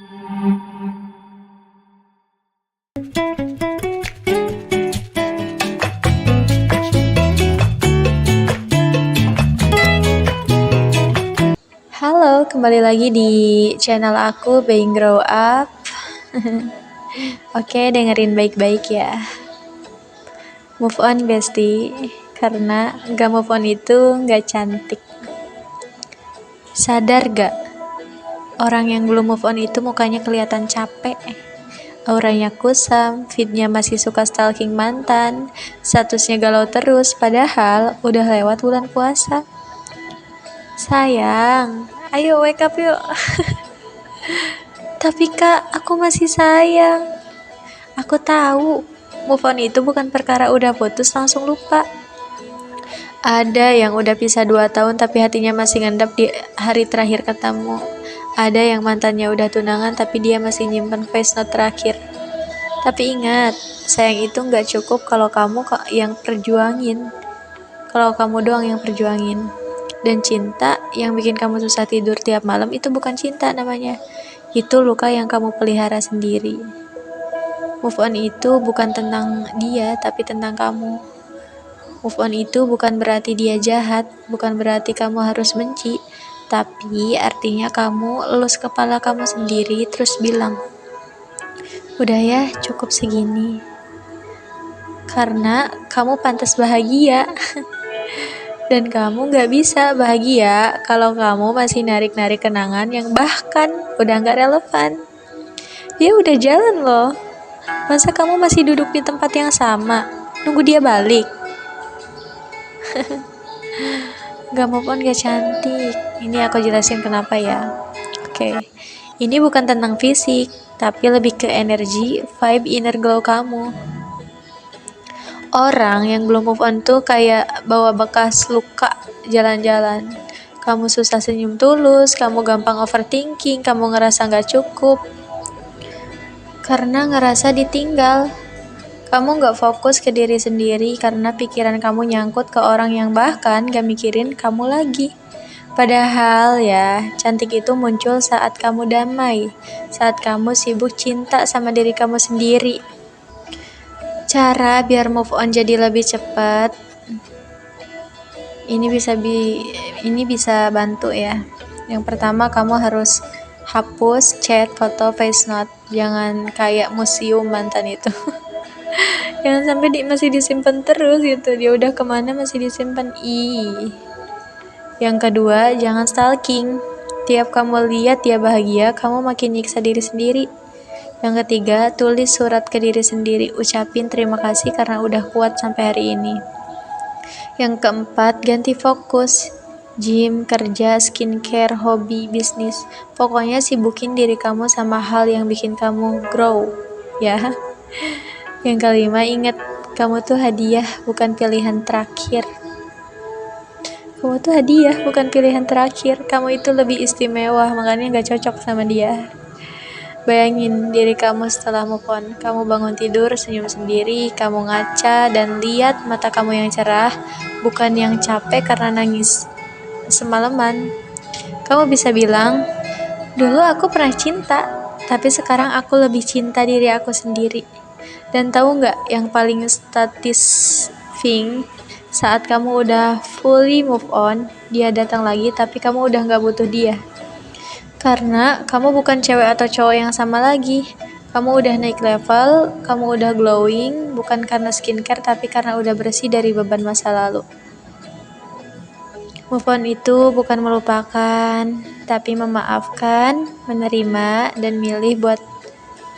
Halo, kembali lagi di channel aku Being Grow Up. Oke, dengerin baik-baik ya. Move on bestie, karena gak move on itu gak cantik. Sadar gak? Orang yang belum move on itu mukanya kelihatan capek. Auranya kusam, feednya masih suka stalking mantan, statusnya galau terus, padahal udah lewat bulan puasa. Sayang, ayo wake up yuk. Tapi kak, aku masih sayang. Aku tahu, move on itu bukan perkara udah putus langsung lupa. Ada yang udah pisah 2 tahun tapi hatinya masih ngendap di hari terakhir ketemu. Ada yang mantannya udah tunangan tapi dia masih nyimpen voice note terakhir. Tapi ingat, sayang itu gak cukup kalau kamu yang perjuangin. Kalau kamu doang yang perjuangin. Dan cinta yang bikin kamu susah tidur tiap malam itu bukan cinta namanya. Itu luka yang kamu pelihara sendiri. Move on itu bukan tentang dia, tapi tentang kamu. Move on itu bukan berarti dia jahat, bukan berarti kamu harus benci, tapi artinya kamu elus kepala kamu sendiri terus bilang, udah ya, cukup segini. Karena kamu pantas bahagia. Dan kamu gak bisa bahagia kalau kamu masih narik-narik kenangan yang bahkan udah gak relevan. Dia udah jalan loh. Masa kamu masih duduk di tempat yang sama, nunggu dia balik? Gak move on gak cantik. Ini aku jelasin kenapa ya. Oke, ini bukan tentang fisik, tapi lebih ke energi, vibe, inner glow kamu. Orang yang belum move on tuh kayak bawa bekas luka jalan-jalan. Kamu susah senyum tulus, kamu gampang overthinking, kamu ngerasa gak cukup karena ngerasa ditinggal. Kamu gak fokus ke diri sendiri karena pikiran kamu nyangkut ke orang yang bahkan gak mikirin kamu lagi. Padahal ya, cantik itu muncul saat kamu damai, saat kamu sibuk cinta sama diri kamu sendiri. Cara biar move on jadi lebih cepat, ini bisa bantu ya. Yang pertama, kamu harus hapus chat, foto, voice note. Jangan kayak museum mantan itu. Jangan sampai masih disimpan terus gitu. Dia udah kemana masih disimpan. Yang kedua, jangan stalking. Tiap kamu lihat dia bahagia, kamu makin nyiksa diri sendiri. Yang ketiga, tulis surat ke diri sendiri, ucapin terima kasih karena udah kuat sampai hari ini. Yang keempat, ganti fokus. Gym, kerja, skincare, hobi, bisnis. Pokoknya sibukin diri kamu sama hal yang bikin kamu grow, ya. Yang kelima, ingat, kamu tuh hadiah, bukan pilihan terakhir. Kamu tuh hadiah, bukan pilihan terakhir. Kamu itu lebih istimewa, makanya gak cocok sama dia. Bayangin diri kamu setelah move on. Kamu bangun tidur, senyum sendiri, kamu ngaca dan lihat mata kamu yang cerah, bukan yang capek karena nangis semalaman. Kamu bisa bilang, dulu aku pernah cinta, tapi sekarang aku lebih cinta diri aku sendiri. Dan tahu nggak yang paling satisfying? Saat kamu udah fully move on, dia datang lagi tapi kamu udah nggak butuh dia. Karena kamu bukan cewek atau cowok yang sama lagi. Kamu udah naik level, kamu udah glowing, bukan karena skincare tapi karena udah bersih dari beban masa lalu. Move on itu bukan melupakan, tapi memaafkan, menerima, dan milih buat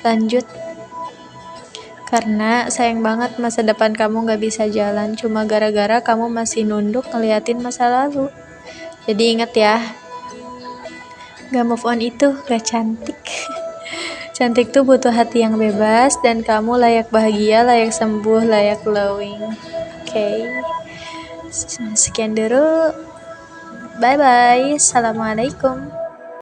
lanjut. Karena sayang banget masa depan kamu gak bisa jalan cuma gara-gara kamu masih nunduk ngeliatin masa lalu. Jadi ingat ya, gak move on itu gak cantik. Cantik tuh butuh hati yang bebas, dan kamu layak bahagia, layak sembuh, layak glowing. Oke. Sekian dulu. Bye bye. Assalamualaikum.